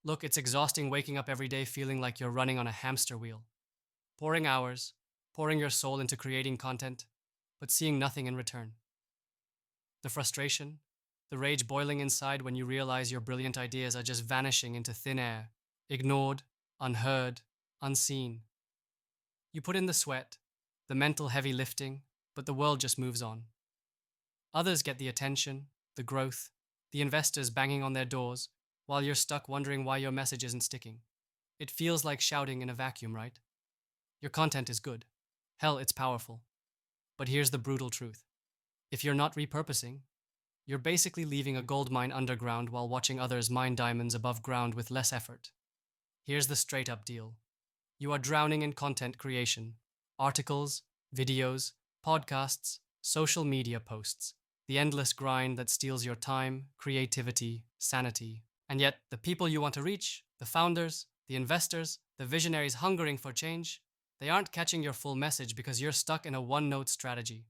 Look, it's exhausting waking up every day feeling like you're running on a hamster wheel, pouring hours, pouring your soul into creating content, but seeing nothing in return. The frustration, the rage boiling inside when you realize your brilliant ideas are just vanishing into thin air, ignored, unheard, unseen. You put in the sweat, the mental heavy lifting, but the world just moves on. Others get the attention, the growth, the investors banging on their doors, while you're stuck wondering why your message isn't sticking. It feels like shouting in a vacuum, right? Your content is good. Hell, it's powerful. But here's the brutal truth. If you're not repurposing, you're basically leaving a gold mine underground while watching others mine diamonds above ground with less effort. Here's the straight up deal. You are drowning in content creation, articles, videos, podcasts, social media posts, the endless grind that steals your time, creativity, sanity. And yet, the people you want to reach, the founders, the investors, the visionaries hungering for change, they aren't catching your full message because you're stuck in a one-note strategy.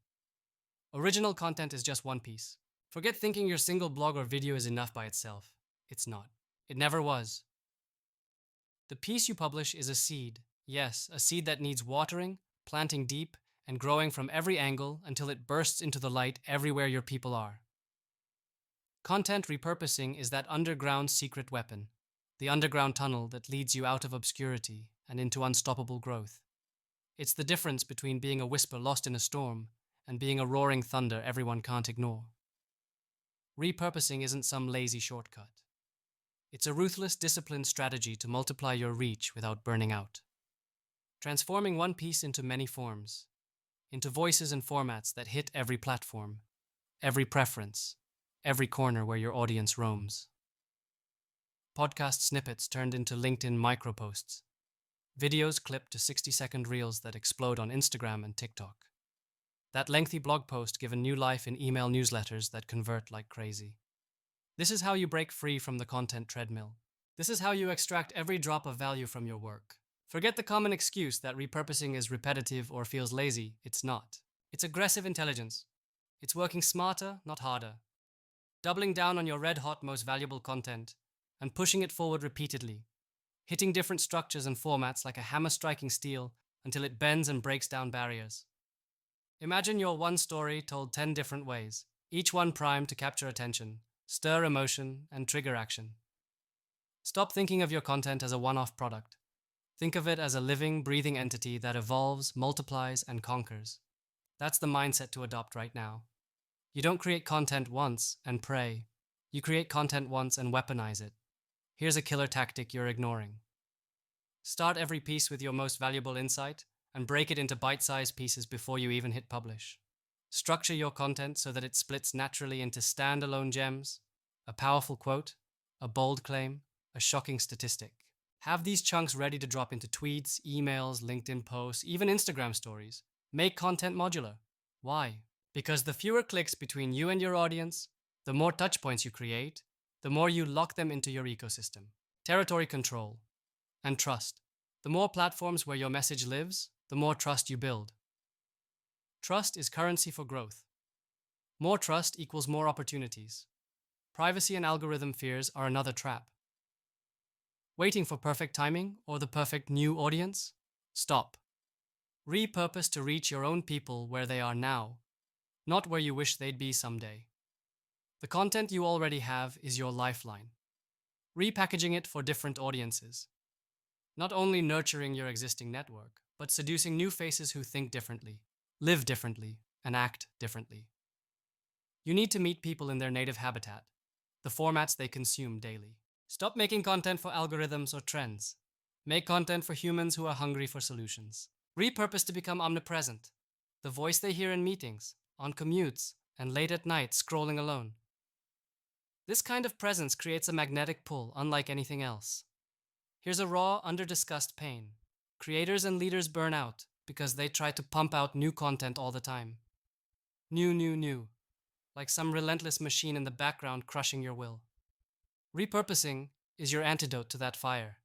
Original content is just one piece. Forget thinking your single blog or video is enough by itself. It's not. It never was. The piece you publish is a seed. Yes, a seed that needs watering, planting deep, and growing from every angle until it bursts into the light everywhere your people are. Content repurposing is that underground secret weapon, the underground tunnel that leads you out of obscurity and into unstoppable growth. It's the difference between being a whisper lost in a storm and being a roaring thunder everyone can't ignore. Repurposing isn't some lazy shortcut. It's a ruthless, disciplined strategy to multiply your reach without burning out. Transforming one piece into many forms, into voices and formats that hit every platform, every preference, every corner where your audience roams. Podcast snippets turned into LinkedIn microposts, videos clipped to 60-second reels that explode on Instagram and TikTok. That lengthy blog post given new life in email newsletters that convert like crazy. This is how you break free from the content treadmill. This is how you extract every drop of value from your work. Forget the common excuse that repurposing is repetitive or feels lazy. It's not. It's aggressive intelligence. It's working smarter, not harder. Doubling down on your red-hot, most valuable content and pushing it forward repeatedly, hitting different structures and formats like a hammer striking steel until it bends and breaks down barriers. Imagine your one story told 10 different ways, each one primed to capture attention, stir emotion, and trigger action. Stop thinking of your content as a one-off product. Think of it as a living, breathing entity that evolves, multiplies, and conquers. That's the mindset to adopt right now. You don't create content once and pray. You create content once and weaponize it. Here's a killer tactic you're ignoring. Start every piece with your most valuable insight and break it into bite-sized pieces before you even hit publish. Structure your content so that it splits naturally into standalone gems, a powerful quote, a bold claim, a shocking statistic. Have these chunks ready to drop into tweets, emails, LinkedIn posts, even Instagram stories. Make content modular. Why? Because the fewer clicks between you and your audience, the more touchpoints you create, the more you lock them into your ecosystem. Territory control and trust. The more platforms where your message lives, the more trust you build. Trust is currency for growth. More trust equals more opportunities. Privacy and algorithm fears are another trap. Waiting for perfect timing or the perfect new audience? Stop. Repurpose to reach your own people where they are now, not where you wish they'd be someday. The content you already have is your lifeline. Repackaging it for different audiences. Not only nurturing your existing network, but seducing new faces who think differently, live differently, and act differently. You need to meet people in their native habitat, the formats they consume daily. Stop making content for algorithms or trends. Make content for humans who are hungry for solutions. Repurpose to become omnipresent, the voice they hear in meetings, on commutes, and late at night scrolling alone. This kind of presence creates a magnetic pull unlike anything else. Here's a raw, under-discussed pain. Creators and leaders burn out because they try to pump out new content all the time. New, like some relentless machine in the background crushing your will. Repurposing is your antidote to that fire.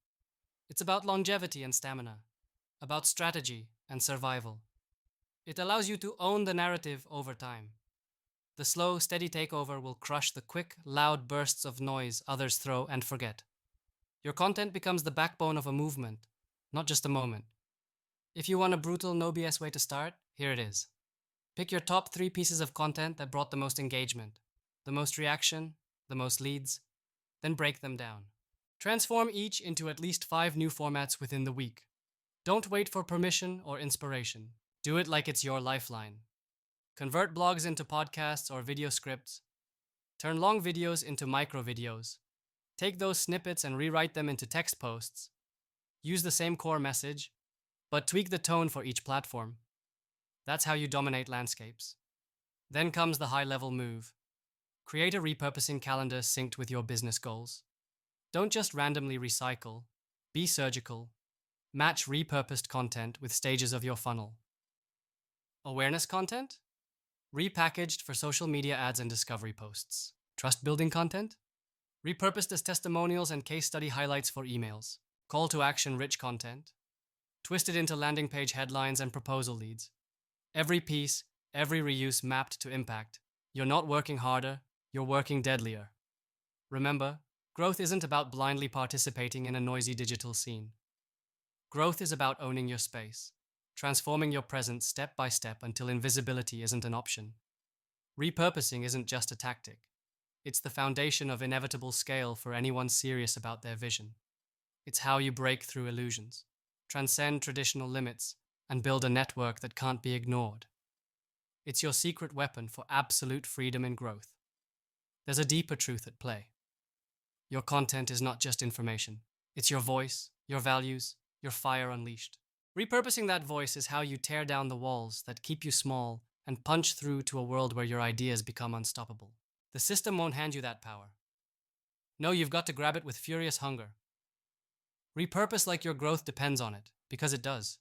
It's about longevity and stamina, about strategy and survival. It allows you to own the narrative over time. The slow, steady takeover will crush the quick, loud bursts of noise others throw and forget. Your content becomes the backbone of a movement, not just a moment. If you want a brutal, no BS way to start, here it is. Pick your top 3 pieces of content that brought the most engagement, the most reaction, the most leads, then break them down. Transform each into at least 5 new formats within the week. Don't wait for permission or inspiration. Do it like it's your lifeline. Convert blogs into podcasts or video scripts. Turn long videos into micro videos. Take those snippets and rewrite them into text posts. Use the same core message, but tweak the tone for each platform. That's how you dominate landscapes. Then comes the high-level move. Create a repurposing calendar synced with your business goals. Don't just randomly recycle. Be surgical. Match repurposed content with stages of your funnel. Awareness content? Repackaged for social media ads and discovery posts. Trust-building content? Repurposed as testimonials and case study highlights for emails. Call to action rich content. Twisted into landing page headlines and proposal leads. Every piece, every reuse mapped to impact. You're not working harder, you're working deadlier. Remember, growth isn't about blindly participating in a noisy digital scene. Growth is about owning your space, transforming your presence step by step until invisibility isn't an option. Repurposing isn't just a tactic. It's the foundation of inevitable scale for anyone serious about their vision. It's how you break through illusions, transcend traditional limits, and build a network that can't be ignored. It's your secret weapon for absolute freedom and growth. There's a deeper truth at play. Your content is not just information. It's your voice, your values, your fire unleashed. Repurposing that voice is how you tear down the walls that keep you small and punch through to a world where your ideas become unstoppable. The system won't hand you that power. No, you've got to grab it with furious hunger. Repurpose like your growth depends on it, because it does.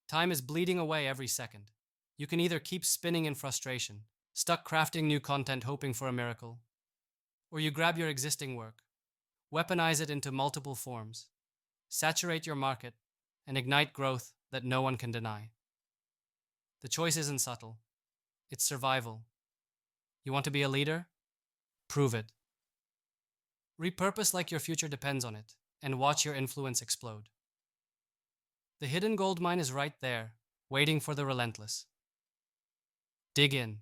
Time is bleeding away every second. You can either keep spinning in frustration, stuck crafting new content hoping for a miracle, or you grab your existing work, weaponize it into multiple forms, saturate your market, and ignite growth that no one can deny. The choice isn't subtle. It's survival. You want to be a leader? Prove it. Repurpose like your future depends on it, and watch your influence explode. The hidden gold mine is right there, waiting for the relentless. Dig in.